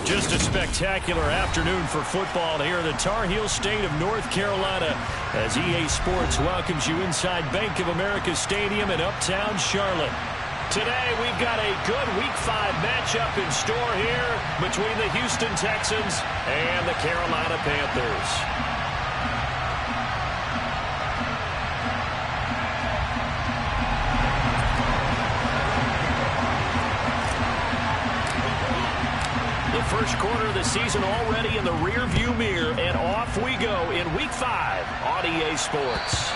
Just a spectacular afternoon for football here in the Tar Heel state of North Carolina as EA Sports welcomes you inside Bank of America Stadium in Uptown Charlotte. Today we've got a good Week 5 matchup in store here between the Houston Texans and the Carolina Panthers. First quarter of the season already in the rear-view mirror, and off we go in Week 5 on EA Sports.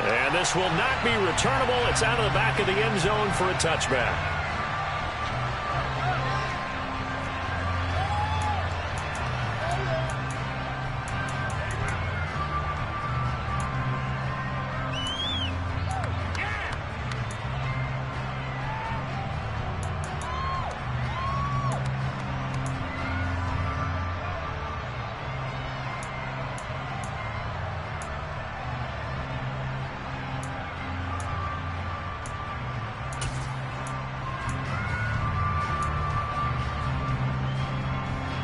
And this will not be returnable. It's out of the back of the end zone for a touchback.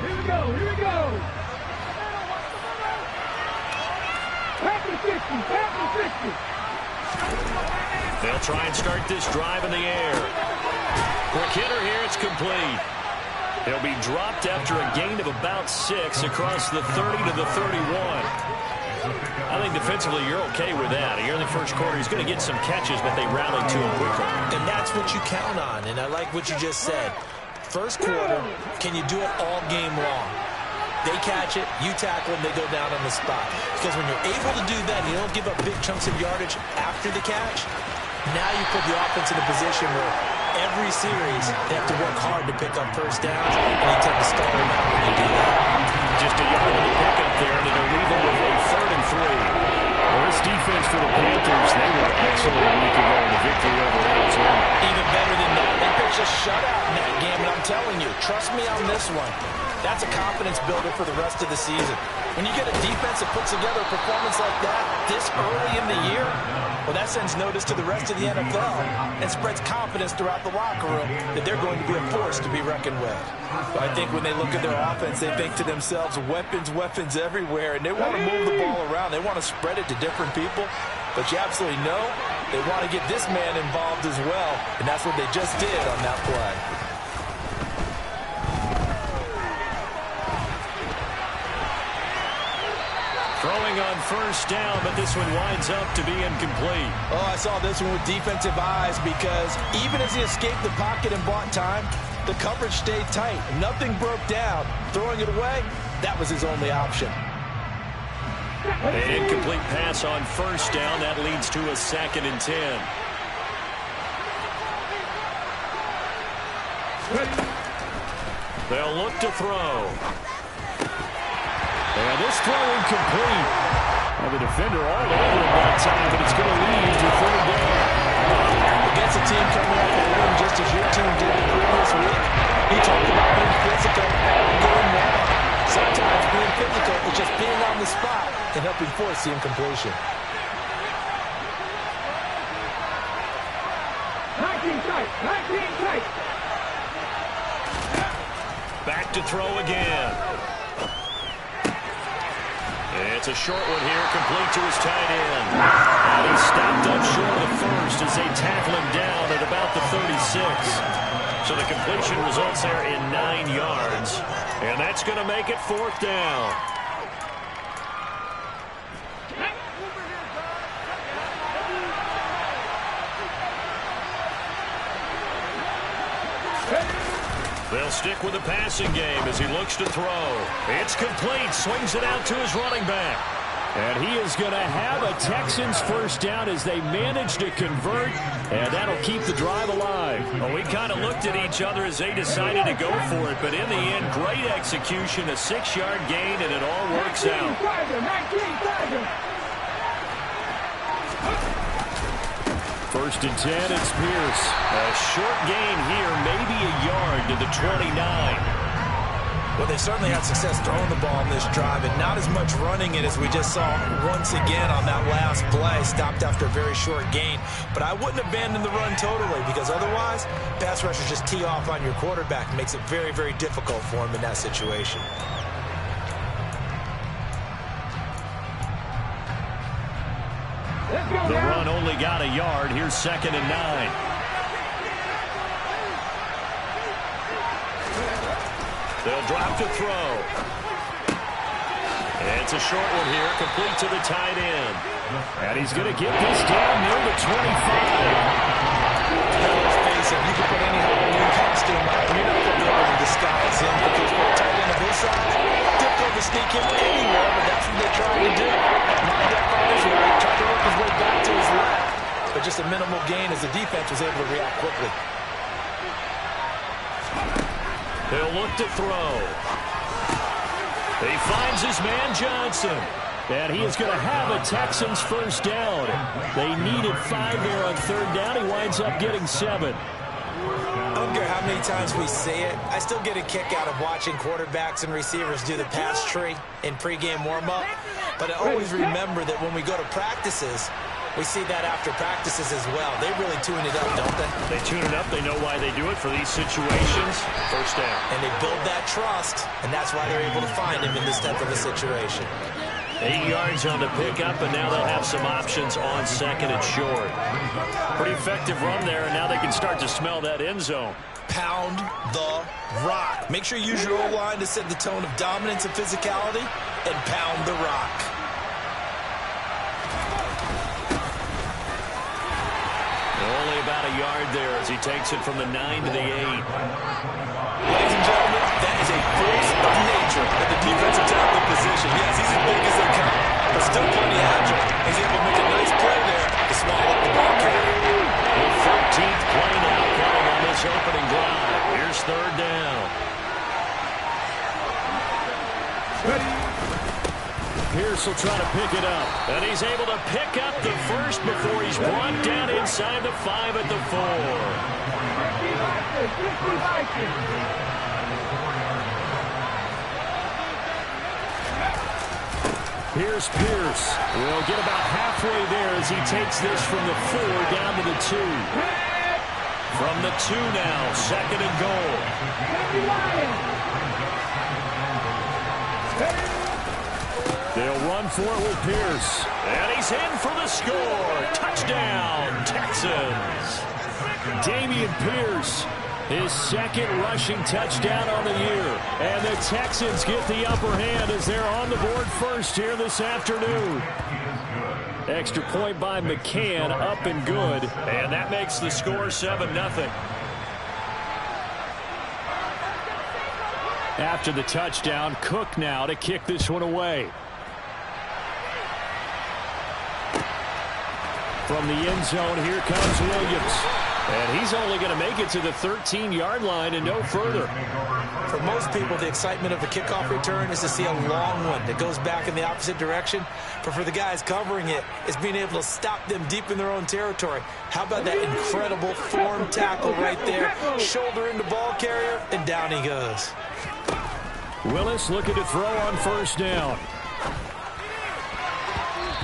Here we go. Back to 50. They'll try and start this drive in the air. Quick hitter here, it's complete. He'll be dropped after a gain of about 6 across the 30 to the 31. I think defensively you're okay with that. Here in the first quarter, he's going to get some catches, but they rallied to him quickly. And that's what you count on, and I like what you just said. First quarter, can you do it all game long? They catch it, you tackle them, they go down on the spot. Because when you're able to do that, you don't give up big chunks of yardage after the catch. Now you put the offense in a position where every series they have to work hard to pick up first downs, and you tend to stall them out when you do that. Just a yard of the pickup there, and it'll leave them with a 3rd and 3. Well, this defense for the Panthers, they were excellent a week ago in the victory over Arizona. Even better than that, they pitched a shutout in that game, and I'm telling you, trust me on this one. That's a confidence builder for the rest of the season. When you get a defense that puts together a performance like that this early in the year, well, that sends notice to the rest of the NFL and spreads confidence throughout the locker room that they're going to be a force to be reckoned with. But I think when they look at their offense, they think to themselves, weapons everywhere, and they want to move the ball around. They want to spread it to different people. But you absolutely know they want to get this man involved as well, and that's what they just did on that play. Throwing on first down, but this one winds up to be incomplete. Oh, I saw this one with defensive eyes because even as he escaped the pocket and bought time, the coverage stayed tight. Nothing broke down. Throwing it away, that was his only option. An incomplete pass on first down. That leads to a 2nd and 10. They'll look to throw. And this throw incomplete. Well, the defender all over him that time, but it's going to lead to 3rd down. Against a team coming off the win just as your team did the previous week, he talked about being physical all game long. Sometimes being physical is just being on the spot and helping force the incompletion. 19 tight. Back to throw again. It's a short one here, complete to his tight end. And he's stopped up short of the first as they tackle him down at about the 36. So the completion results there in 9 yards. And that's going to make it 4th down. They'll stick with the passing game as he looks to throw. It's complete. Swings it out to his running back. And he is going to have a Texans first down as they manage to convert. And that'll keep the drive alive. Well, we kind of looked at each other as they decided to go for it. But in the end, great execution, a 6-yard gain, and it all works out. 1st and 10, it's Pierce. A short gain here, maybe a yard to the 29. Well, they certainly had success throwing the ball on this drive, and not as much running it as we just saw once again on that last play. Stopped after a very short gain. But I wouldn't abandon the run totally, because otherwise, pass rushers just tee off on your quarterback. It makes it very, very difficult for him in that situation. The run only got a yard. Here's 2nd and 9. They'll drop to throw. It's a short one here, complete to the tight end. And he's going to get this down near the 25. Let's face it, you can put any Halloween costume on, you're not going to be able to disguise him, because for a tight end of his size, difficult to sneak him anywhere, but that's what they're trying to do. Not that on his right, tried to work his way back to his left, but just a minimal gain as the defense was able to react quickly. He'll look to throw. He finds his man Johnson. And he is going to have a Texans first down. They needed 5 there on 3rd down. He winds up getting 7. I don't care how many times we say it, I still get a kick out of watching quarterbacks and receivers do the pass tree in pregame warm-up. But I always remember that when we go to practices, we see that after practices as well. They really tune it up, don't they? They tune it up. They know why they do it for these situations. First down. And they build that trust, and that's why they're able to find him in this type of a situation. 8 yards on the pickup, and now they'll have some options on 2nd and short. Pretty effective run there, and now they can start to smell that end zone. Pound the rock. Make sure you use your O-line to set the tone of dominance and physicality, and pound the rock. Only about a yard there as he takes it from the 9 to the 8. Ladies and gentlemen, that is a force of nature at the defensive tackle position. Yes, he's as big as they come, but still plenty agile. He's able to make a nice play there to swallow up the ball carrier. The 13th play now coming on this opening drive. Here's 3rd down. Pierce will try to pick it up. And he's able to pick up the first before he's brought down inside the 5 at the 4. Here's Pierce. We'll get about halfway there as he takes this from the 4 down to the 2. From the 2 now, 2nd and goal. They'll run for it with Pierce. And he's in for the score. Touchdown, Texans. Dameon Pierce, his 2nd rushing touchdown on the year. And the Texans get the upper hand as they're on the board first here this afternoon. Extra point by McCann, up and good. And that makes the score 7-0. After the touchdown, Cook now to kick this one away. From the end zone, here comes Williams. And he's only going to make it to the 13-yard line and no further. For most people, the excitement of a kickoff return is to see a long one that goes back in the opposite direction. But for the guys covering it, it's being able to stop them deep in their own territory. How about that incredible form tackle right there? Shoulder into ball carrier, and down he goes. Willis looking to throw on 1st down.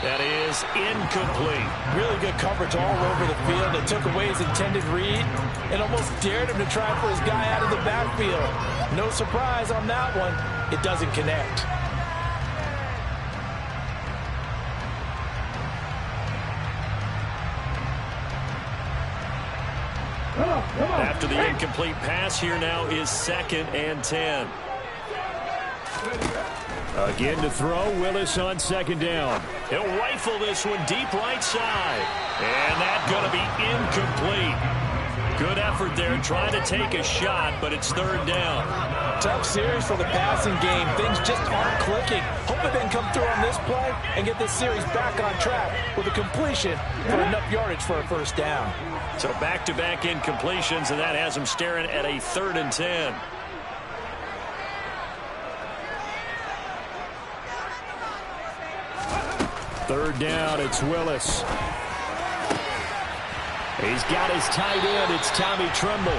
That is incomplete. Really good coverage all over the field. It took away his intended read and almost dared him to try for his guy out of the backfield. No surprise on that one. It doesn't connect. After the incomplete pass, here now is 2nd and 10. Again to throw, Willis on 2nd down. He'll rifle this one deep right side. And that's going to be incomplete. Good effort there trying to take a shot, but it's 3rd down. Tough series for the passing game. Things just aren't clicking. Hope they can come through on this play and get this series back on track with a completion for enough yardage for a 1st down. So back-to-back incompletions, and that has him staring at a 3rd and 10. Third down, it's Willis. He's got his tight end. It's Tommy Tremble.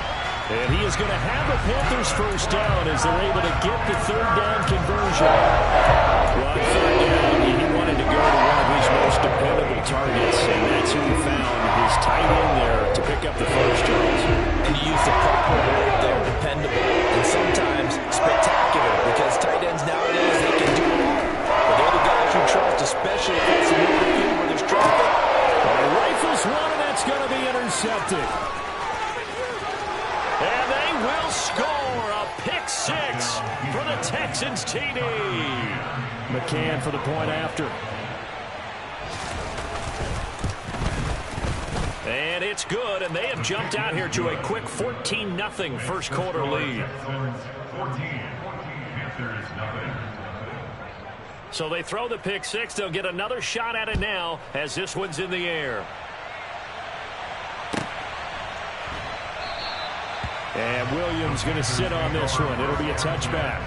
And he is going to have the Panthers first down as they're able to get the third down conversion. Well, on third down, he wanted to go to one of his most dependable targets, and that's who he found, his tight end there, to pick up the first yards. And he used the proper word there, dependable, and sometimes spectacular, because tight ends nowadays, they can do it all. But they're the guys you trust, especially if it's in the field where there's traffic. Rifles one, and that's going to be intercepted. And they will score a pick six for the Texans TD. McCann for the point after. And it's good, and they have jumped out here to a quick 14-0 first quarter lead. So they throw the pick six. They'll get another shot at it now as this one's in the air. And Williams going to sit on this one. It'll be a touchback.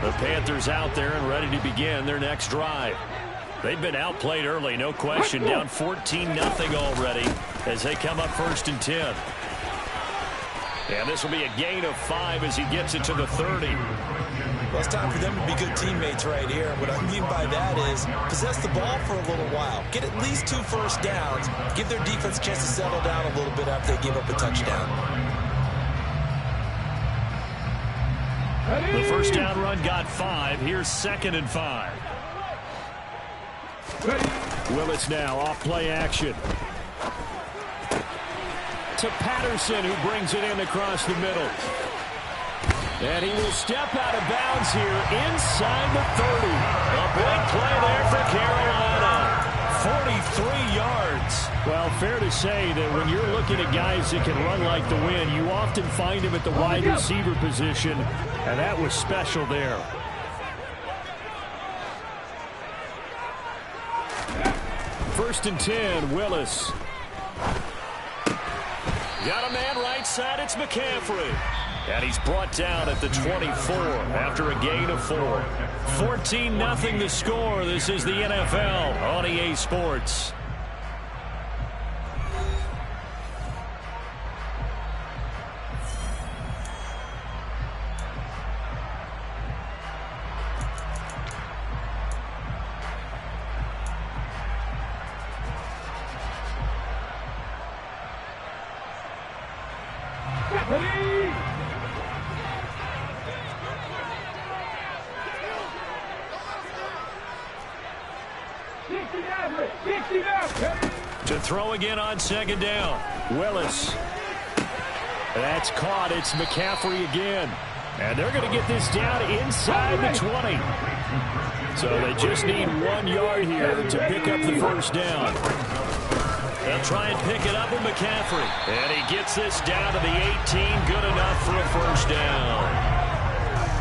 The Panthers out there and ready to begin their next drive. They've been outplayed early, no question. Down 14-0 already as they come up 1st and 10. And this will be a gain of 5 as he gets it to the 30. Well, it's time for them to be good teammates right here. What I mean by that is possess the ball for a little while. Get at least 2 first downs. Give their defense a chance to settle down a little bit after they give up a touchdown. The first down run got 5. Here's 2nd and 5. Willis now off play action. To Patterson, who brings it in across the middle. And he will step out of bounds here inside the 30. A big play there for Carolina. 43 yards. Well, fair to say that when you're looking at guys that can run like the wind, you often find them at the wide receiver position, and that was special there. First and 10, Willis. Got a man right side, it's McCaffrey. And he's brought down at the 24 after a gain of 4. 14-0 the score. This is the NFL on EA Sports. To throw again on 2nd down. Willis. That's caught. It's McCaffrey again. And they're going to get this down inside the 20. So they just need 1 yard here to pick up the first down. They'll try and pick it up with McCaffrey. And he gets this down to the 18. Good enough for a first down.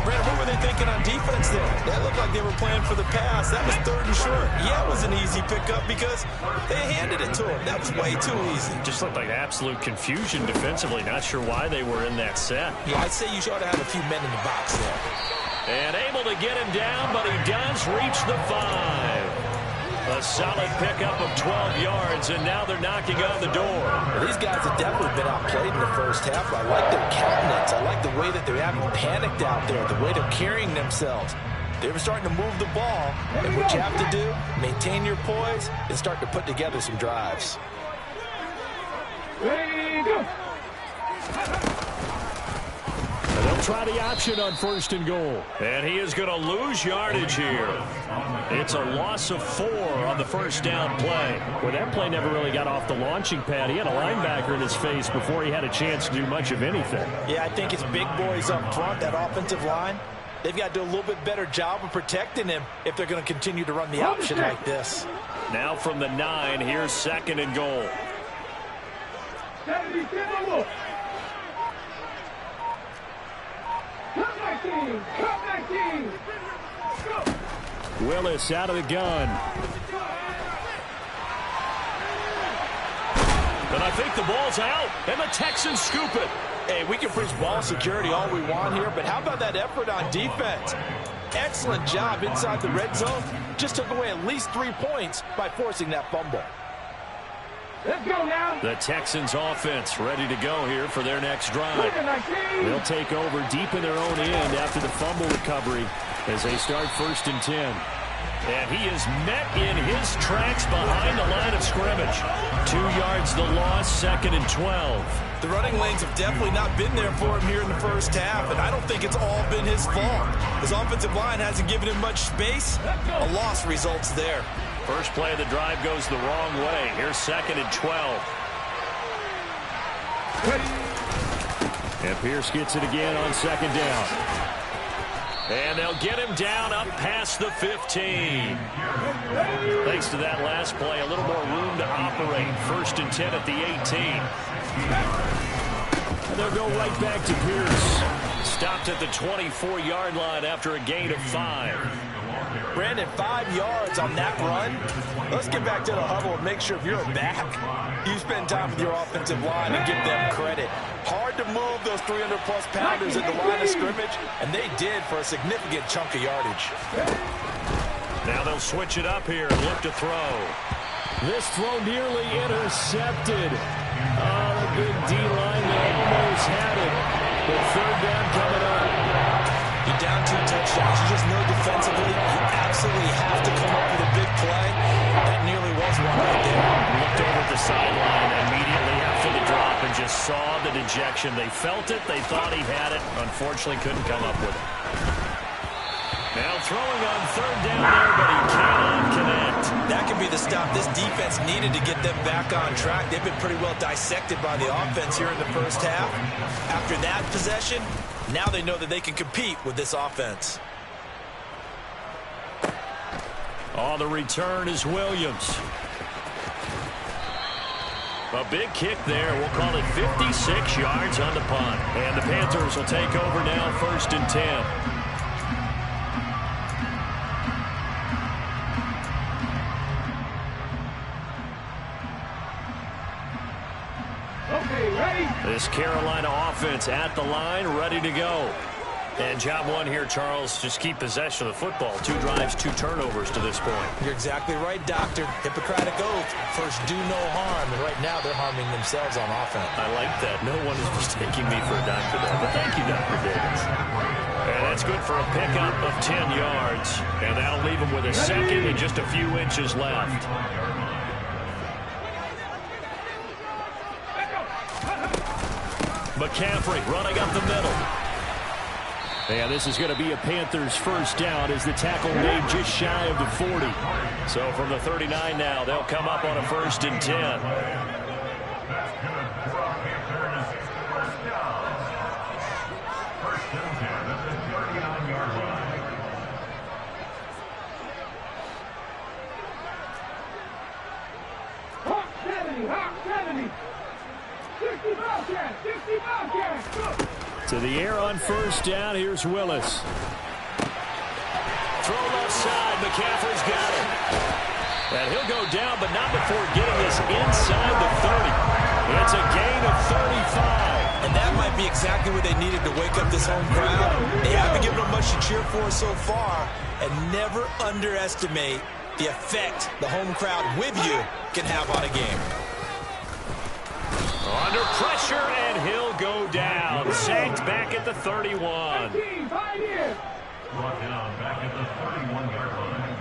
Brandon, what were they thinking on defense there? That looked like they were playing for the pass. That was 3rd and short. Yeah, it was an easy pickup because they handed it to him. That was way too easy. Just looked like absolute confusion defensively. Not sure why they were in that set. Yeah, I'd say you ought to have a few men in the box there. And able to get him down, but he does reach the 5. A solid pickup of 12 yards, and now they're knocking on the door. Well, these guys have definitely been outplayed in the first half. I like their countenance. I like the way that they're having panicked out there, the way they're carrying themselves. They're starting to move the ball, and what you have to do, maintain your poise and start to put together some drives. Ready, go. They'll try the option on 1st and goal. And he is going to lose yardage here. It's a loss of 4 on the first down play. Well, that play never really got off the launching pad. He had a linebacker in his face before he had a chance to do much of anything. Yeah, I think it's big boys up front, that offensive line. They've got to do a little bit better job of protecting him if they're going to continue to run the option like this. Now from the 9, here's 2nd and goal. Willis out of the gun. And I think the ball's out, and the Texans scoop it. Hey, we can preach ball security all we want here, but how about that effort on defense? Excellent job inside the red zone. Just took away at least 3 points by forcing that fumble. Let's go now. The Texans offense ready to go here for their next drive. They'll take over deep in their own end after the fumble recovery as they start 1st and 10. And he is met in his tracks behind the line of scrimmage. 2 yards the loss, 2nd and 12. The running lanes have definitely not been there for him here in the first half, and I don't think it's all been his fault. His offensive line hasn't given him much space. A loss results there. First play of the drive goes the wrong way. Here's 2nd and 12. And Pierce gets it again on 2nd down. And they'll get him down up past the 15. Thanks to that last play, a little more room to operate. 1st and 10 at the 18. And they'll go right back to Pierce. Stopped at the 24-yard line after a gain of 5. Brandon, 5 yards on that run. Let's get back to the huddle and make sure if you're a back, you spend time with your offensive line and give them credit. Hard to move those 300-plus pounders at the line of scrimmage, and they did for a significant chunk of yardage. Now they'll switch it up here and look to throw. This throw nearly intercepted. Oh, the big D-line almost had it. But 3rd down coming up. You're down 2 touchdowns. You just know defensively you absolutely have to come up with a big play. That nearly was one right there. Looked over at the sideline immediately after the drop and just saw the dejection. They felt it. They thought he had it. Unfortunately, couldn't come up with it. Now throwing on 3rd down there, but he cannot connect. That could be the stop this defense needed to get them back on track. They've been pretty well dissected by the offense here in the first half. After that possession, now they know that they can compete with this offense. On the return is Williams. A big kick there. We'll call it 56 yards on the punt. And the Panthers will take over now, 1st and 10. This Carolina offense at the line, ready to go. And job one here, Charles, just keep possession of the football. 2 drives, 2 turnovers to this point. You're exactly right, Doctor. Hippocratic oath. First, do no harm. And right now, they're harming themselves on offense. I like that. No one is mistaking me for a doctor there. But thank you, Dr. Davis. And that's good for a pickup of 10 yards. And that'll leave him with a 2nd and just a few inches left. McCaffrey running up the middle. And this is going to be a Panthers 1st down as the tackle made just shy of the 40. So from the 39 now, they'll come up on a 1st and 10. To the air on 1st down. Here's Willis. Throw left side. McCaffrey's got it. And he'll go down, but not before getting this inside the 30. It's a gain of 35. And that might be exactly what they needed to wake up this home crowd. They haven't given them much to cheer for so far. And never underestimate the effect the home crowd with you can have on a game. Under pressure, and he'll go down. Sacked back at the 31. Brought down back at the 31-yard line.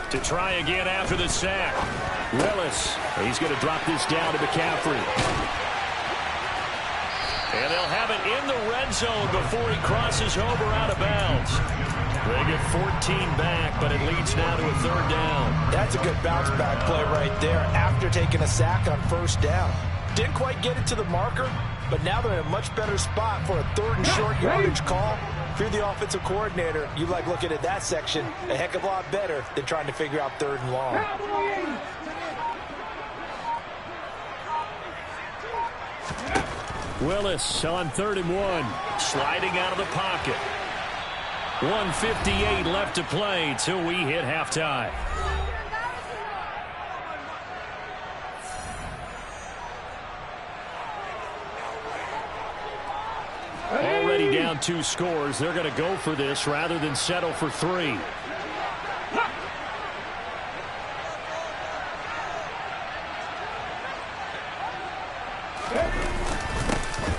To try again after the sack. Willis, he's going to drop this down to McCaffrey. And they'll have it in the red zone before he crosses over out of bounds. They get 14 back, but it leads now to a 3rd down. That's a good bounce back play right there after taking a sack on 1st down. Didn't quite get it to the marker, but now they're in a much better spot for a 3rd and short yardage call. If you're the offensive coordinator, you like looking at that section a heck of a lot better than trying to figure out 3rd and long. Willis on 3rd and 1. Sliding out of the pocket. 1:58 left to play till we hit halftime. Already down 2 scores. They're going to go for this rather than settle for 3.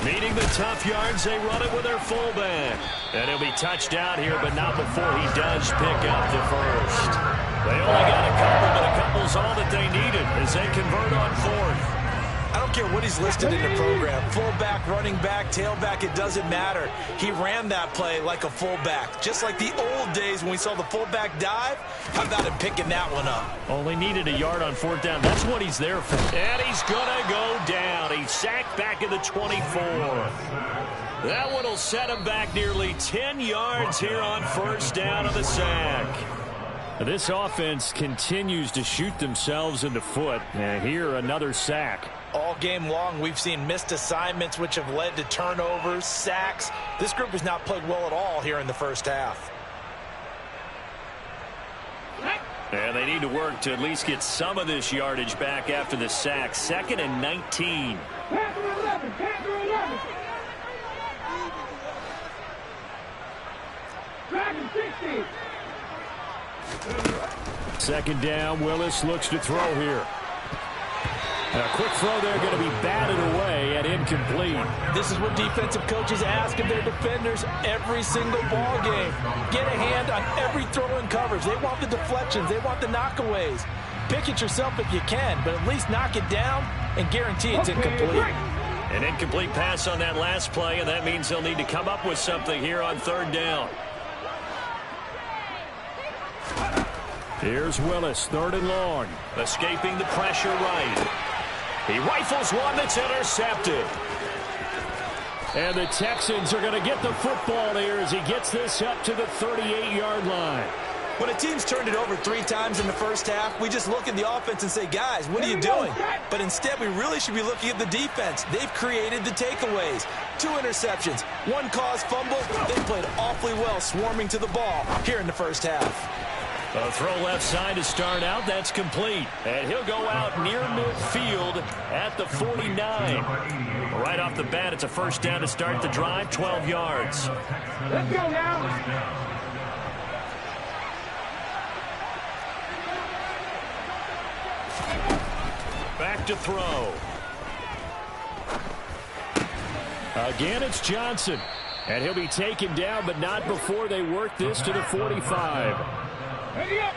Needing the tough yards, they run it with their fullback. And he'll be touched out here, but not before he does pick up the first. They only got a couple, but a couple's all that they needed as they convert on 4th. I don't care what he's listed in the program. Fullback, running back, tailback, it doesn't matter. He ran that play like a fullback. Just like the old days when we saw the fullback dive. How about him picking that one up? Only needed a yard on 4th down. That's what he's there for. And he's going to go down. He's sacked back at the 24. That one will set him back nearly 10 yards here on 1st down of the sack. This offense continues to shoot themselves in the foot. And here, another sack. All game long, we've seen missed assignments, which have led to turnovers, sacks. This group has not played well at all here in the first half. And they need to work to at least get some of this yardage back after the sack. 2nd and 19. Panther 11, Panther 11. Dragon 60. 2nd down, Willis looks to throw here. A quick throw there, going to be batted away and incomplete. This is what defensive coaches ask of their defenders every single ball game. Get a hand on every throw in coverage. They want the deflections. They want the knockaways. Pick it yourself if you can, but at least knock it down and guarantee it's incomplete. An incomplete pass on that last play, and that means they'll need to come up with something here on 3rd down. Here's Willis, 3rd and long. Escaping the pressure right. He rifles one that's intercepted. And the Texans are going to get the football here as he gets this up to the 38-yard line. When a team's turned it over 3 times in the first half, we just look at the offense and say, guys, what are you doing? But instead, we really should be looking at the defense. They've created the takeaways. 2 interceptions, 1 caused fumble. They played awfully well swarming to the ball here in the first half. A throw left side to start out. That's complete. And he'll go out near midfield at the 49. Right off the bat, it's a 1st down to start the drive, 12 yards. Let's go now. Back to throw. Again, it's Johnson. And he'll be taken down, but not before they work this to the 45. Ready up.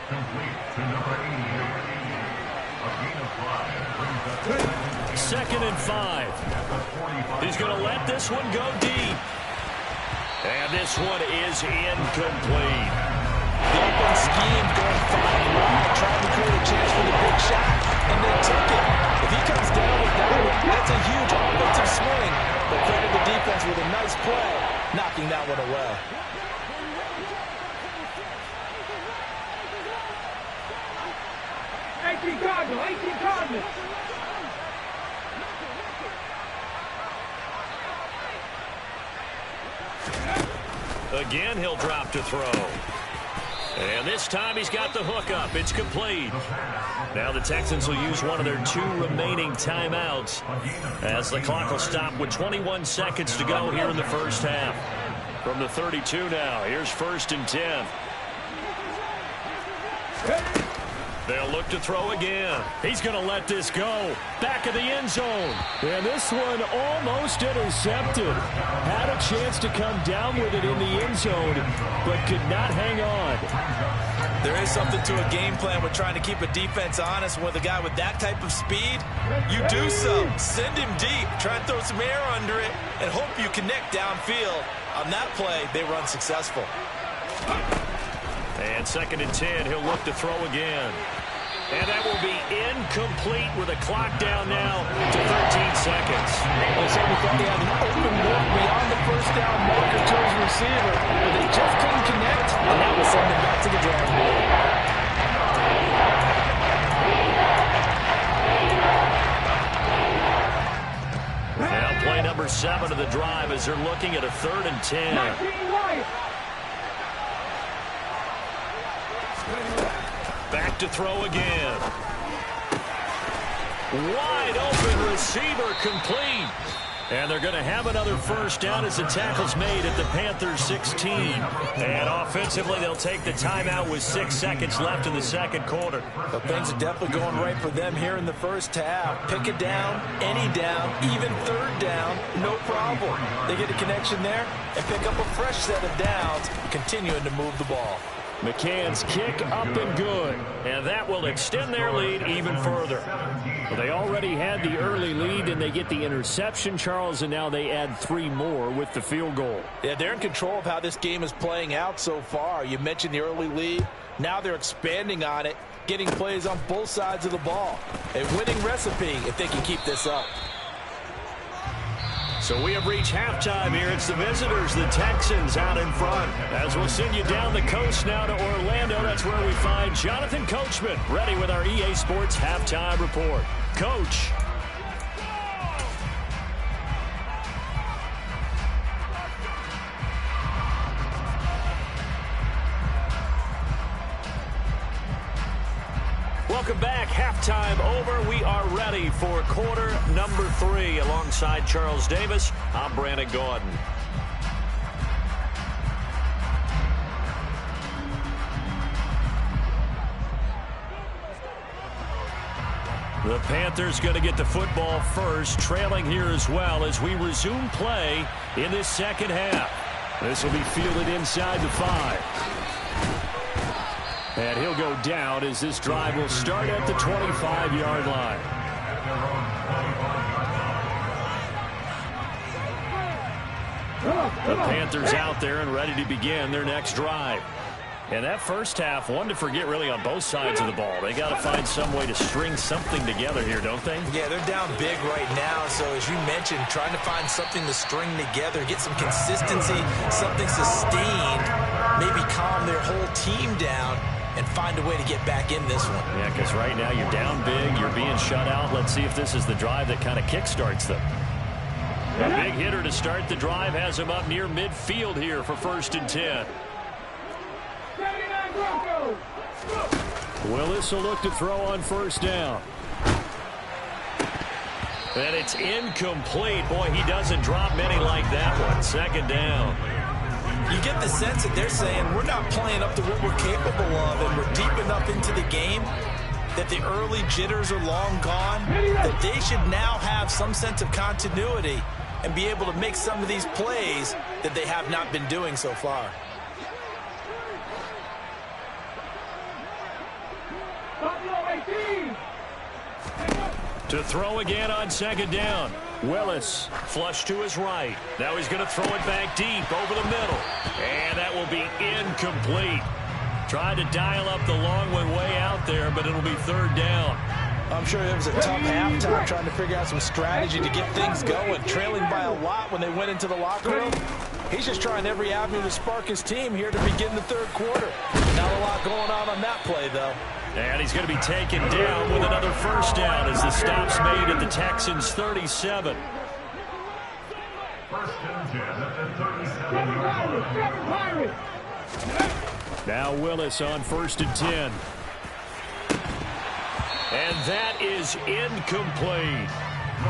2nd and 5. He's going to let this one go deep. And this one is incomplete. The open scheme going fine wide, trying to create a chance for the big shot, and they took it. If he comes down with that one, that's a huge offensive swing. But credit the defense with a nice play, knocking that one away. 18 Cardinals, 18 Cardinals. Again, he'll drop to throw. And this time he's got the hook up. It's complete. Now the Texans will use one of their 2 remaining timeouts as the clock will stop with 21 seconds to go here in the first half. From the 32 now, here's 1st and 10. They'll look to throw again. He's going to let this go. Back of the end zone. And this one almost intercepted. Had a chance to come down with it in the end zone, but could not hang on. There is something to a game plan with trying to keep a defense honest. With a guy with that type of speed, you do so. Send him deep. Try and throw some air under it and hope you connect downfield. On that play, they were unsuccessful. And 2nd and 10, he'll look to throw again. And that will be incomplete with a clock down now to 13 seconds. Well, somebody thought he had an open look beyond the 1st down marker to his receiver, but they just couldn't connect, and that will send him back to the drawing board. Now play number 7 of the drive as they're looking at a 3rd and 10. Back to throw again. Wide open receiver, complete. And they're going to have another first down as the tackle's made at the Panthers 16. And offensively, they'll take the timeout with 6 seconds left in the second quarter. Well, things are definitely going right for them here in the first half. Pick a down, any down, even third down, no problem. They get a connection there and pick up a fresh set of downs, continuing to move the ball. McCann's kick up and good. And that will extend their lead even further. Well, they already had the early lead, and they get the interception, Charles, and now they add 3 more with the field goal. Yeah, they're in control of how this game is playing out so far. You mentioned the early lead. Now they're expanding on it, getting plays on both sides of the ball. A winning recipe if they can keep this up. So we have reached halftime here. It's the visitors, the Texans, out in front. As we'll send you down the coast now to Orlando, that's where we find Jonathan Coachman, ready with our EA Sports Halftime Report. Coach. Welcome back. Halftime over. We are ready for quarter number 3. Alongside Charles Davis, I'm Brandon Gordon. The Panthers going to get the football first, trailing here as well as we resume play in this second half. This will be fielded inside the 5. And he'll go down as this drive will start at the 25-yard line. The Panthers out there and ready to begin their next drive. And that first half, one to forget really on both sides of the ball. They got to find some way to string something together here, don't they? Yeah, they're down big right now. So as you mentioned, trying to find something to string together, get some consistency, something sustained, maybe calm their whole team down and find a way to get back in this one. Yeah, because right now you're down big, you're being shut out. Let's see if this is the drive that kind of kickstarts them. A big hitter to start the drive has him up near midfield here for 1st and 10. Willis will look to throw on 1st down. And it's incomplete. Boy, he doesn't drop many like that one. 2nd down. You get the sense that they're saying we're not playing up to what we're capable of, and we're deep enough into the game that the early jitters are long gone, that they should now have some sense of continuity and be able to make some of these plays that they have not been doing so far. To throw again on 2nd down. Willis flush to his right. Now he's going to throw it back deep over the middle. And that will be incomplete. Tried to dial up the long one way out there, but it'll be 3rd down. I'm sure it was a tough halftime trying to figure out some strategy to get things going. Trailing by a lot when they went into the locker room. He's just trying every avenue to spark his team here to begin the 3rd quarter. Not a lot going on that play, though. And he's going to be taken down with another 1st down as the stop's made at the Texans 37. 1st and 10 at the 37-yard line. Now Willis on 1st and 10. And that is incomplete.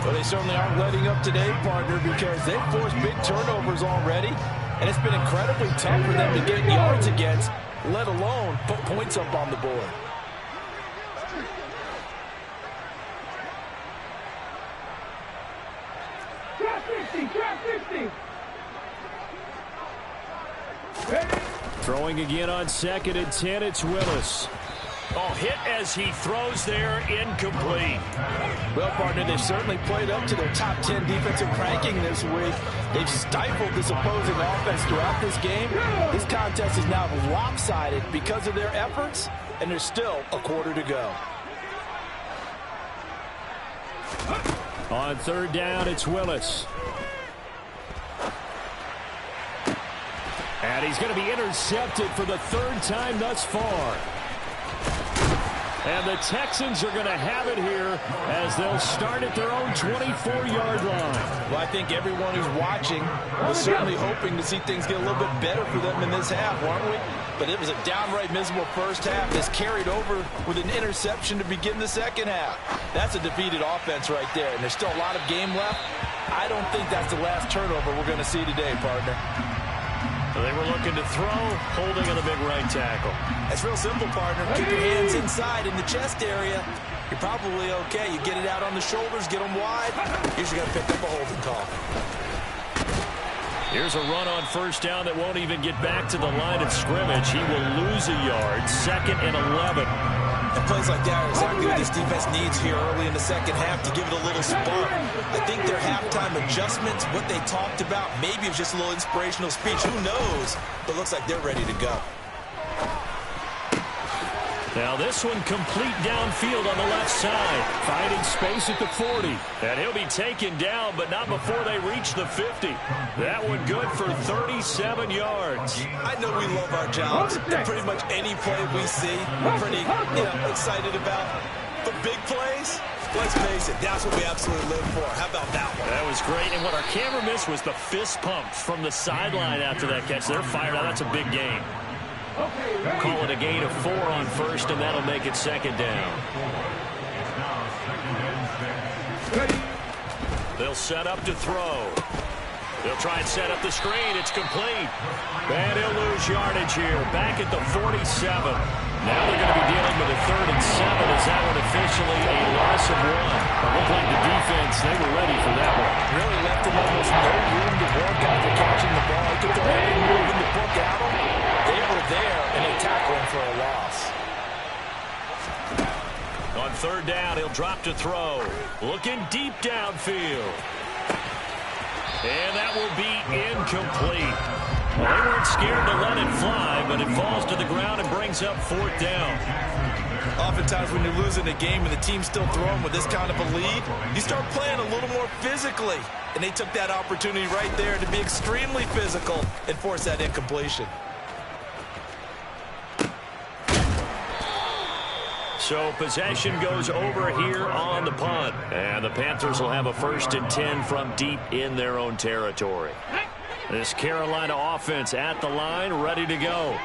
Well, they certainly aren't letting up today, partner, because they've forced big turnovers already. And it's been incredibly tough for them to get yards against, let alone put points up on the board. Throwing again on 2nd and 10, it's Willis. Oh, hit as he throws there, incomplete. Well, partner, they've certainly played up to their top 10 defensive ranking this week. They've stifled this opposing offense throughout this game. This contest is now lopsided because of their efforts, and there's still a quarter to go. On 3rd down, it's Willis. And he's going to be intercepted for the 3rd time thus far. And the Texans are going to have it here as they'll start at their own 24-yard line. Well, I think everyone who's watching was certainly hoping to see things get a little bit better for them in this half, weren't we? but it was a downright miserable first half. This carried over with an interception to begin the second half. That's a defeated offense right there, and there's still a lot of game left. I don't think that's the last turnover we're going to see today, partner. They were looking to throw, holding on the big right tackle. That's real simple, partner. Keep your hands inside in the chest area. You're probably okay. You get it out on the shoulders, get them wide. Usually got to pick up a holding call. Here's a run on first down that won't even get back to the line of scrimmage. He will lose a yard, 2nd and 11. And plays like that are exactly what this defense needs here early in the second half to give it a little spark. I think their halftime adjustments, what they talked about, maybe it was just a little inspirational speech. Who knows? But looks like they're ready to go. Now this one complete downfield on the left side. Finding space at the 40. And he'll be taken down, but not before they reach the 50. That one good for 37 yards. I know we love our jobs. And pretty much any play we see, we're pretty excited about. But big plays, let's face it, that's what we absolutely live for. How about that one? That was great. And what our camera missed was the fist pump from the sideline after that catch. They're fired out. That's a big gain. Call it a gain of 4 on first, and that'll make it 2nd down. They'll set up to throw. They'll try and set up the screen. It's complete. And he'll lose yardage here. Back at the 47. Now they're going to be dealing with a 3rd and 7 as that one officially a loss of 1. It looked like the defense, they were ready for that one. Really left them almost no room to work after catching the ball. He could throw any move in the book at them. They were there, and they tackled him for a loss. On 3rd down, he'll drop to throw. Looking deep downfield. And that will be incomplete. Well, they weren't scared to let it fly, but it falls to the ground and brings up 4th down. Oftentimes when you're losing a game and the team's still throwing with this kind of a lead, you start playing a little more physically. And they took that opportunity right there to be extremely physical and force that incompletion. So possession goes over here on the punt. And the Panthers will have a 1st and 10 from deep in their own territory. This Carolina offense at the line, ready to go.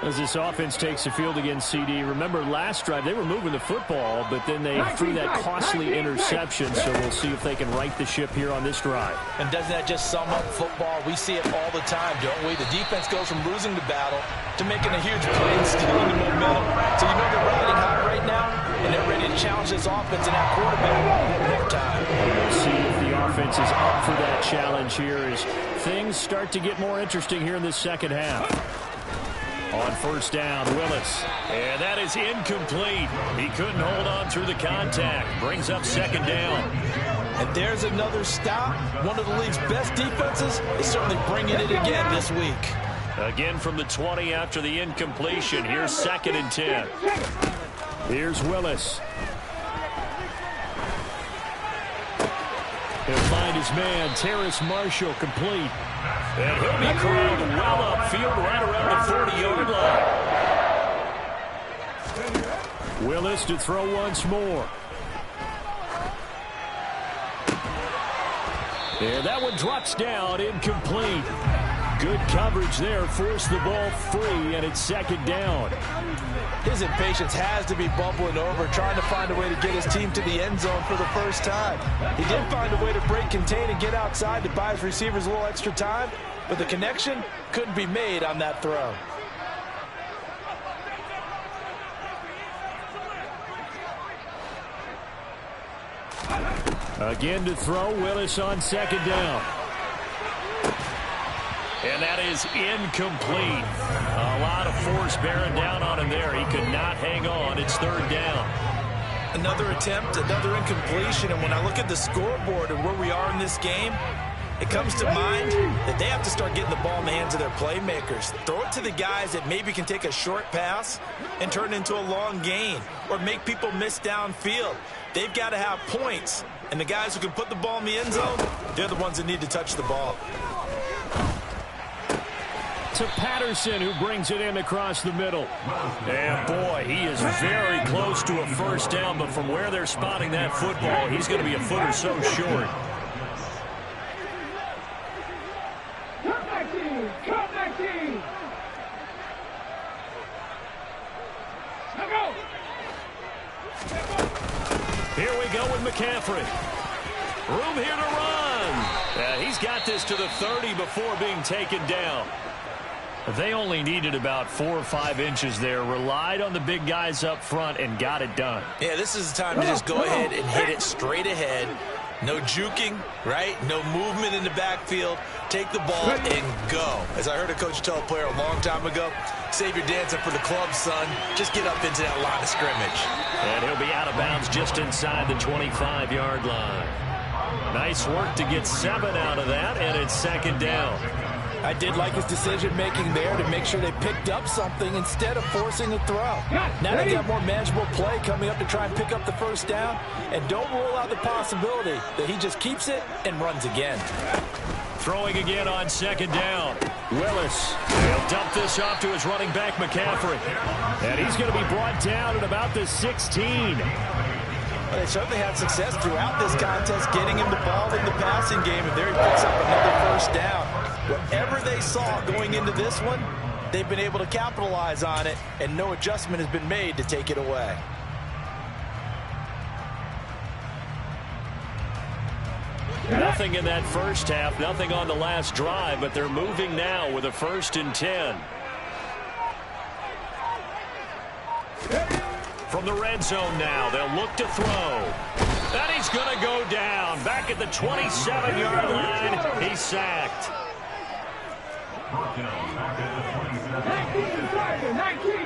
As this offense takes the field against CD, remember last drive they were moving the football, but then they threw that costly interception, so we'll see if they can right the ship here on this drive. And doesn't that just sum up football? We see it all the time, don't we? The defense goes from losing the battle to making a huge play and stealing the momentum. So you know they're riding high right now, and they're ready to challenge this offense and that quarterback one more time. We'll see if the offense is up for that challenge here as things start to get more interesting here in this second half. On 1st down, Willis. And that is incomplete. He couldn't hold on through the contact. Brings up 2nd down. And there's another stop. One of the league's best defenses is certainly bringing it again this week. Again from the 20 after the incompletion. Here's 2nd and 10. Here's Willis. He'll find his man, Terrace Marshall, complete. And he'll be called well upfield right around the 40-yard line. Willis to throw once more. And that one drops down, incomplete. Good coverage there, forced the ball free, and it's 2nd down. His impatience has to be bubbling over, trying to find a way to get his team to the end zone for the first time. He did find a way to break contain and get outside to buy his receivers a little extra time, but the connection couldn't be made on that throw. Again to throw, Willis on 2nd down. And that is incomplete. A lot of force bearing down on him there. He could not hang on. It's 3rd down. Another attempt, another incompletion. And when I look at the scoreboard and where we are in this game, it comes to mind that they have to start getting the ball in the hands of their playmakers. Throw it to the guys that maybe can take a short pass and turn it into a long gain or make people miss downfield. They've got to have points. And the guys who can put the ball in the end zone, they're the ones that need to touch the ball. To Patterson, who brings it in across the middle. And boy, he is very close to a 1st down, but from where they're spotting that football, he's going to be a foot or so short. McCaffrey. Room here to run. He's got this to the 30 before being taken down. They only needed about 4 or 5 inches there. Relied on the big guys up front and got it done. Yeah, this is the time to just go ahead and hit it straight ahead. No juking, right? No movement in the backfield. Take the ball and go. As I heard a coach tell a player a long time ago, save your dancing for the club, son. Just get up into that line of scrimmage. And he'll be out of bounds just inside the 25-yard line. Nice work to get 7 out of that, and it's second down. I did like his decision-making there to make sure they picked up something instead of forcing a throw. Now they got more manageable play coming up to try and pick up the first down. And don't rule out the possibility that he just keeps it and runs again. Throwing again on second down. Willis. He'll dump this off to his running back, McCaffrey. And he's going to be brought down at about the 16. Well, they certainly had success throughout this contest getting him the ball in the passing game. And there he picks up another first down. Whatever they saw going into this one, they've been able to capitalize on it, and no adjustment has been made to take it away. Nothing in that first half, nothing on the last drive, but they're moving now with a 1st and 10. From the red zone now, they'll look to throw. And he's going to go down. Back at the 27-yard line, he's sacked. 19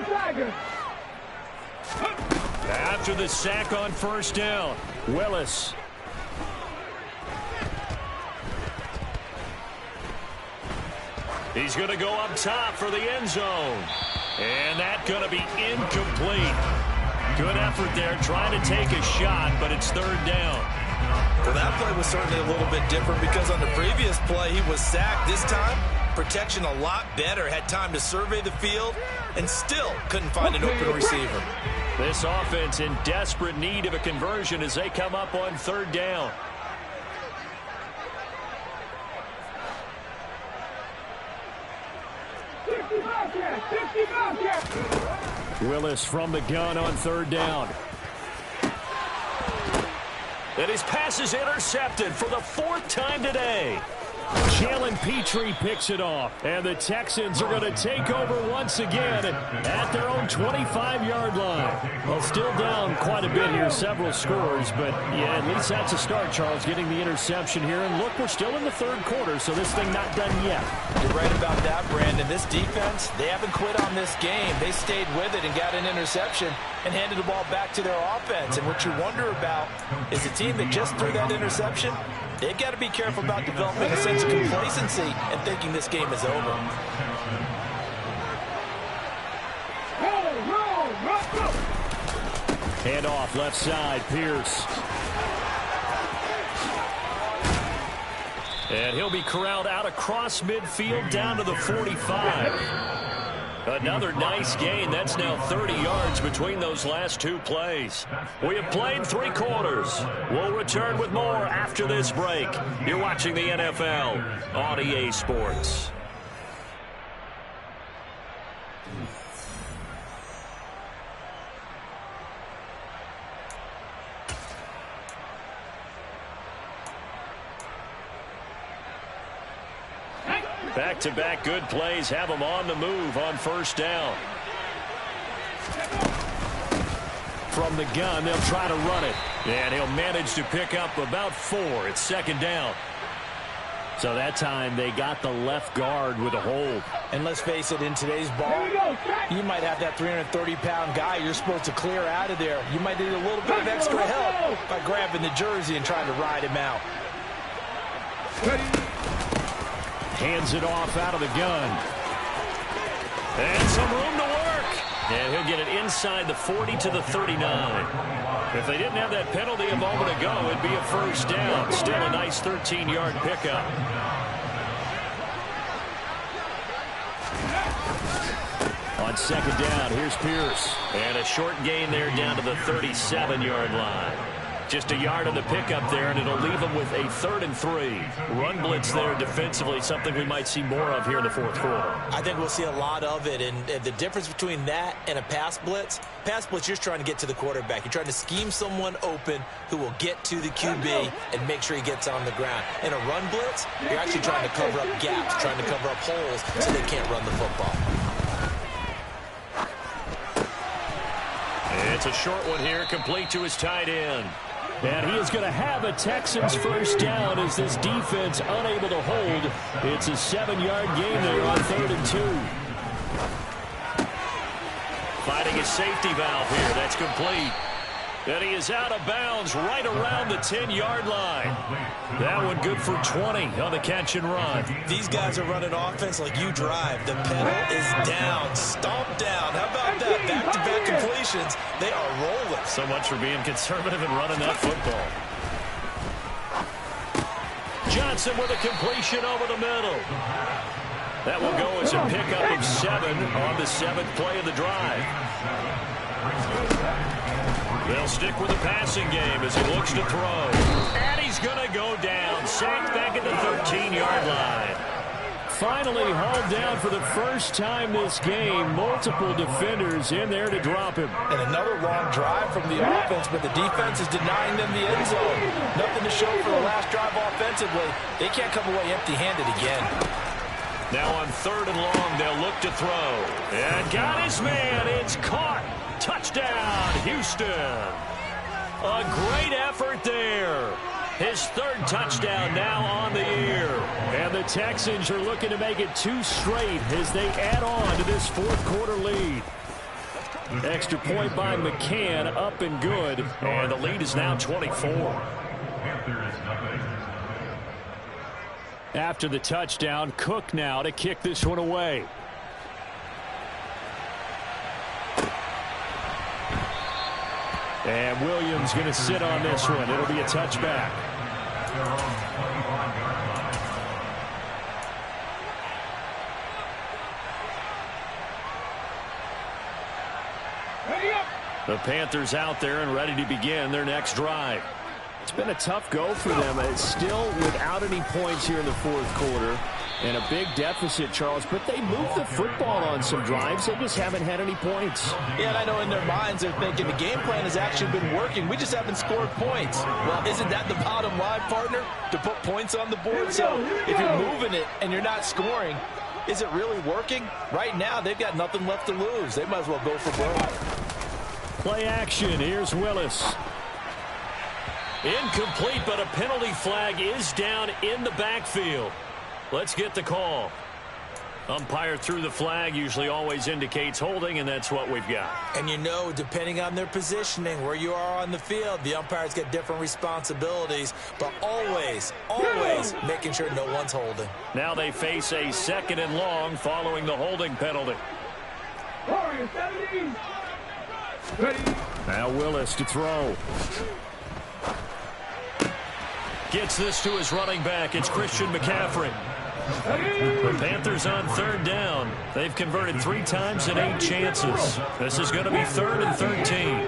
Tiger. After the sack on first down, Willis. He's going to go up top for the end zone. And that's going to be incomplete. Good effort there, trying to take a shot, but it's third down. Well, that play was certainly a little bit different because on the previous play, he was sacked. This time, protection a lot better. Had time to survey the field and still couldn't find an open receiver. This offense in desperate need of a conversion as they come up on third down. Willis from the gun on third down. And his pass is intercepted for the 4th time today. Jalen Petrie picks it off. And the Texans are going to take over once again at their own 25-yard line. Well, still down quite a bit here, several scores. But, yeah, at least that's a start, Charles, getting the interception here. And, look, we're still in the third quarter, so this thing not done yet. You're right about that, Brandon. This defense, they haven't quit on this game. They stayed with it and got an interception and handed the ball back to their offense. And what you wonder about is a team that just threw that interception, they've got to be careful about developing a sense of complacency and thinking this game is over. Hand off left side, Pierce. And he'll be corralled out across midfield down to the 45. Another nice gain. That's now 30 yards between those last 2 plays. We have played 3 quarters. We'll return with more after this break. You're watching the NFL on EA Sports. Back-to-back good plays have them on the move on first down. From the gun, they'll try to run it. And he'll manage to pick up about 4. It's second down. So that time they got the left guard with a hold. And let's face it, in today's ball, you might have that 330-pound guy you're supposed to clear out of there. You might need a little bit of extra help by grabbing the jersey and trying to ride him out. Hands it off out of the gun. And some room to work. And he'll get it inside the 40 to the 39. If they didn't have that penalty a moment ago, it'd be a first down. Still a nice 13-yard pickup. On second down, here's Pierce. And a short gain there down to the 37-yard line. Just a yard on the pickup there, and it'll leave them with a 3rd and 3. Run blitz there defensively, something we might see more of here in the fourth quarter. I think we'll see a lot of it, and the difference between that and a pass blitz, you're just trying to get to the quarterback. You're trying to scheme someone open who will get to the QB and make sure he gets on the ground. In a run blitz, you're actually trying to cover up gaps, trying to cover up holes so they can't run the football. It's a short one here, complete to his tight end. And he is going to have a Texans first down as this defense unable to hold. It's a 7-yard gain there on 3rd and 2. Finding his safety valve here. That's complete. And he is out of bounds right around the 10-yard line. That one good for 20 on the catch and run. These guys are running offense like you drive. The pedal is down, stomped down. How about that? Back-to-back completions. They are rolling. So much for being conservative and running that football. Johnson with a completion over the middle. That will go as a pickup of 7 on the 7th play of the drive. They'll stick with the passing game as he looks to throw. And he's going to go down. Sacked back at the 13-yard line. Finally hauled down for the first time this game. Multiple defenders in there to drop him. And another long drive from the offense, but the defense is denying them the end zone. Nothing to show for the last drive offensively. They can't come away empty-handed again. Now on 3rd and long, they'll look to throw. And got his man. It's caught. Touchdown, Houston. A great effort there. His 3rd touchdown now on the year. And the Texans are looking to make it 2 straight as they add on to this fourth quarter lead. Extra point by McCann, up and good. And the lead is now 24. After the touchdown, Cook now to kick this one away. And Williams going to sit on this one. It'll be a touchback. The Panthers out there and ready to begin their next drive. It's been a tough go for them. It's still without any points here in the fourth quarter. And a big deficit, Charles, but they moved the football on some drives. They just haven't had any points. Yeah, and I know in their minds they're thinking the game plan has actually been working. We just haven't scored points. Well, isn't that the bottom line, partner? To put points on the board? So if you're moving it and you're not scoring, is it really working? Right now, they've got nothing left to lose. They might as well go for broke. Play action. Here's Willis. Incomplete, but a penalty flag is down in the backfield. Let's get the call. Umpire threw the flag, usually always indicates holding, and that's what we've got. And you know, depending on their positioning, where you are on the field, the umpires get different responsibilities, but always making sure no one's holding. Now they face a 2nd and long following the holding penalty. Now Willis to throw. Gets this to his running back. It's Christian McCaffrey. The Panthers on 3rd down. They've converted 3 times in 8 chances. This is going to be 3rd and 13.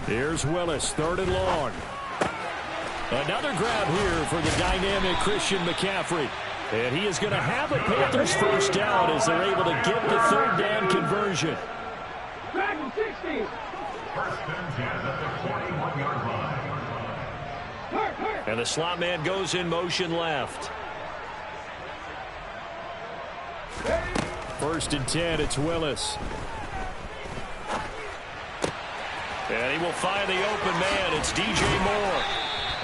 Here's Willis, 3rd and long. Another grab here for the dynamic Christian McCaffrey. And he is going to have a Panthers first down as they're able to get the 3rd down conversion. Back to 60. First and 10 at the 41-yard line. And the slot man goes in motion left. 1st and 10, it's Willis. And he will find the open man. It's DJ Moore.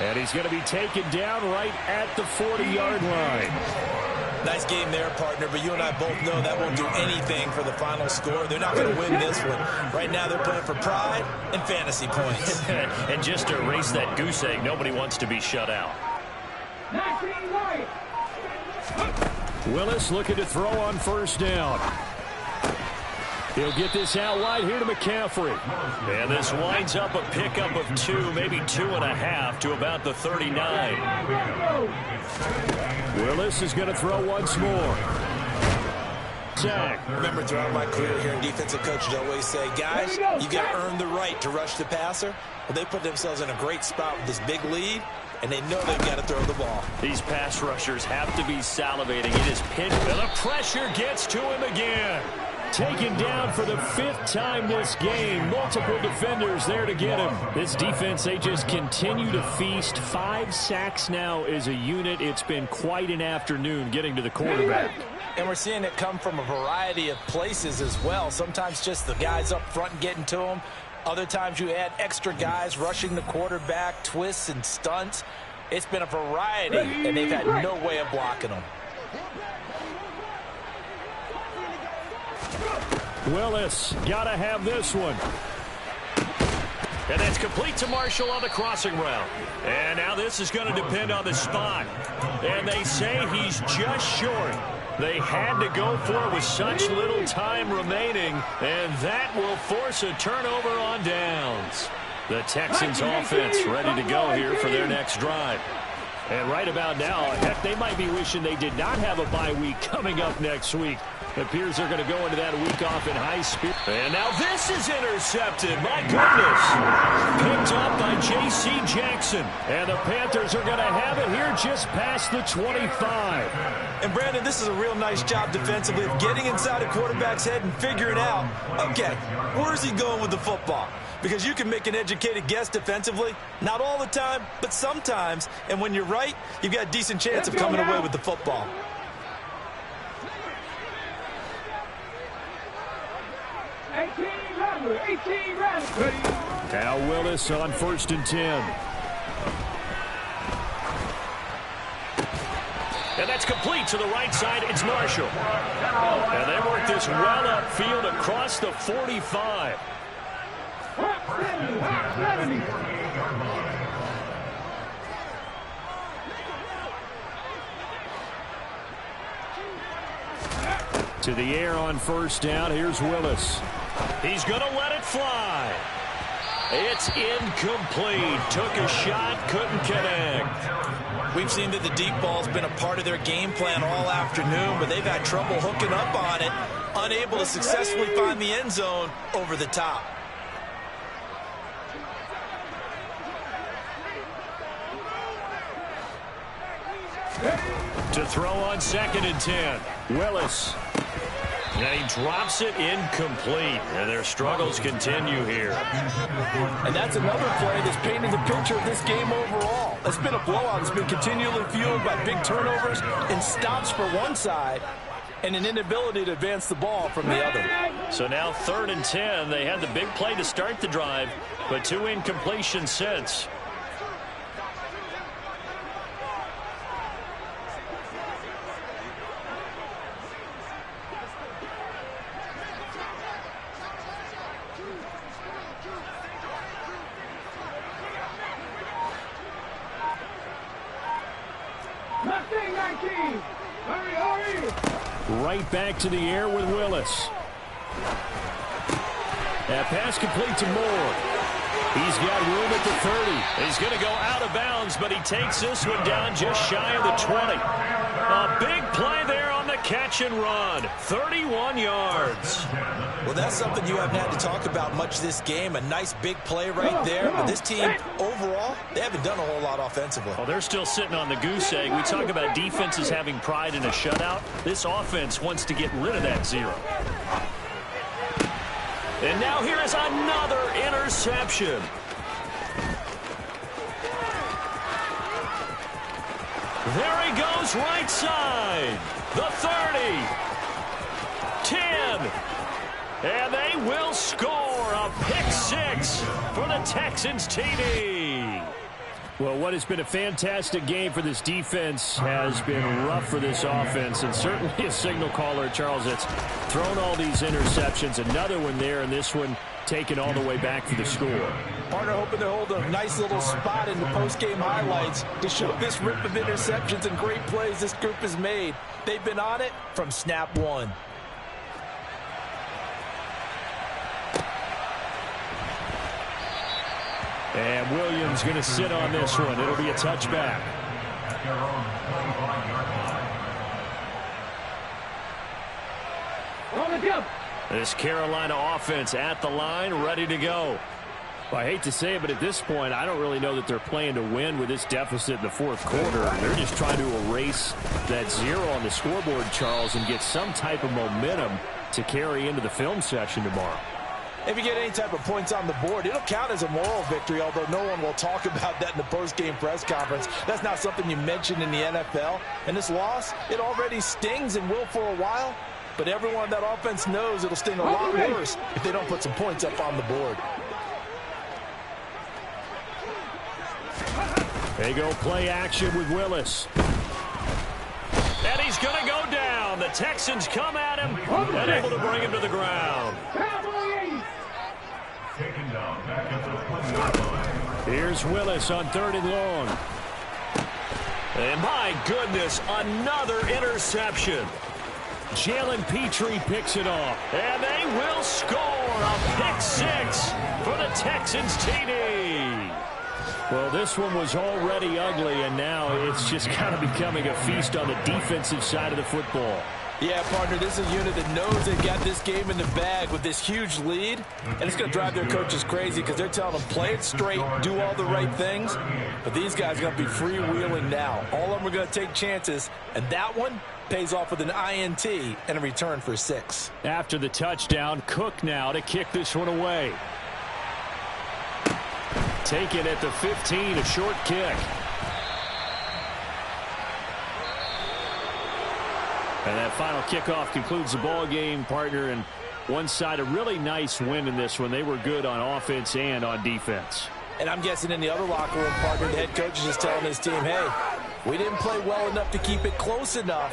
And he's going to be taken down right at the 40-yard line. Nice game there, partner, but you and I both know that won't do anything for the final score. They're not going to win this one. Right now they're playing for pride and fantasy points. And just to erase that goose egg, nobody wants to be shut out. Willis looking to throw on 1st down. He'll get this out wide here to McCaffrey. And this winds up a pickup of 2, maybe 2.5 to about the 39. Willis is going to throw once more. sack. Remember, throughout my career here, defensive coaches always say, guys, you got to earn the right to rush the passer. Well, they put themselves in a great spot with this big lead, and they know they've got to throw the ball. These pass rushers have to be salivating. It is pinned, and the pressure gets to him again. Taken down for the 5th time this game. Multiple defenders there to get him. This defense, they just continue to feast. 5 sacks now as a unit. It's been quite an afternoon getting to the quarterback. And we're seeing it come from a variety of places as well. Sometimes just the guys up front getting to them. Other times you add extra guys rushing the quarterback, twists and stunts. It's been a variety, and they've had no way of blocking them. Willis, gotta have this one. And that's complete to Marshall on the crossing route. And now this is going to depend on the spot. And they say he's just short. They had to go for it with such little time remaining, and that will force a turnover on downs. The Texans offense ready to go here for their next drive. And right about now, heck, they might be wishing they did not have a bye week coming up next week. It appears they're going to go into that week off in high spirit. And now this is intercepted. My goodness. Picked up by J.C. Jackson. And the Panthers are going to have it here just past the 25. And, Brandon, this is a real nice job defensively of getting inside a quarterback's head and figuring out, okay, where's he going with the football? Because you can make an educated guess defensively. Not all the time, but sometimes. And when you're right, you've got a decent chance of coming away with the football. Now Willis on 1st and 10. And that's complete to the right side. It's Marshall. And they work this well upfield across the 45. To the air on 1st down. Here's Willis. He's going to let it fly. It's incomplete. Took a shot, couldn't connect. We've seen that the deep ball's been a part of their game plan all afternoon, but they've had trouble hooking up on it, unable to successfully find the end zone over the top. To throw on 2nd and 10. Willis. And he drops it incomplete. And their struggles continue here. And that's another play that's painted the picture of this game overall. It's been a blowout. It's been continually fueled by big turnovers and stops for one side and an inability to advance the ball from the other. So now 3rd and 10. They had the big play to start the drive, but 2 incompletions since. Right back to the air with Willis. That pass complete to Moore. He's got room at the 30. He's going to go out of bounds, but he takes this one down just shy of the 20. A big play there on the catch and run. 31 yards. Well, that's something you haven't had to talk about much this game. A nice big play right there. But this team, overall, they haven't done a whole lot offensively. Well, they're still sitting on the goose egg. We talk about defenses having pride in a shutout. This offense wants to get rid of that 0. And now here is another interception. There he goes, right side. The 30. 10. And they will score a pick-6 for the Texans TD. Well, what has been a fantastic game for this defense has been rough for this offense, and certainly a signal caller, Charles, that's thrown all these interceptions. Another one there, and this one taken all the way back for the score. Partner hoping to hold a nice little spot in the post-game highlights to show this rip of interceptions and great plays this group has made. They've been on it from snap one. And Williams going to sit on this one. It'll be a touchback. On the jump. This Carolina offense at the line, ready to go. Well, I hate to say it, but at this point, I don't really know that they're playing to win with this deficit in the fourth quarter. They're just trying to erase that 0 on the scoreboard, Charles, and get some type of momentum to carry into the film session tomorrow. If you get any type of points on the board, it'll count as a moral victory, although no one will talk about that in the post-game press conference. That's not something you mention in the NFL. And this loss, it already stings and will for a while, but everyone on that offense knows it'll sting a lot worse if they don't put some points up on the board. They go play action with Willis. And he's going to go down. The Texans come at him and able to bring him to the ground. Taken down back at the 20-yard line. Here's Willis on 3rd and long. And my goodness, another interception. Jalen Petrie picks it off. And they will score a pick 6 for the Texans TD. Well, this one was already ugly, and now it's just kind of becoming a feast on the defensive side of the football. Yeah, partner, this is a unit that knows they've got this game in the bag with this huge lead, and it's going to drive their coaches crazy because they're telling them play it straight, do all the right things, but these guys are going to be freewheeling now. All of them are going to take chances, and that one pays off with an INT and a return for 6. After the touchdown, Cook now to kick this one away. Taken at the 15, a short kick. And that final kickoff concludes the ball game, partner. And one side, a really nice win in this one. They were good on offense and on defense. And I'm guessing in the other locker room, partner, the head coach is just telling his team, hey, we didn't play well enough to keep it close enough.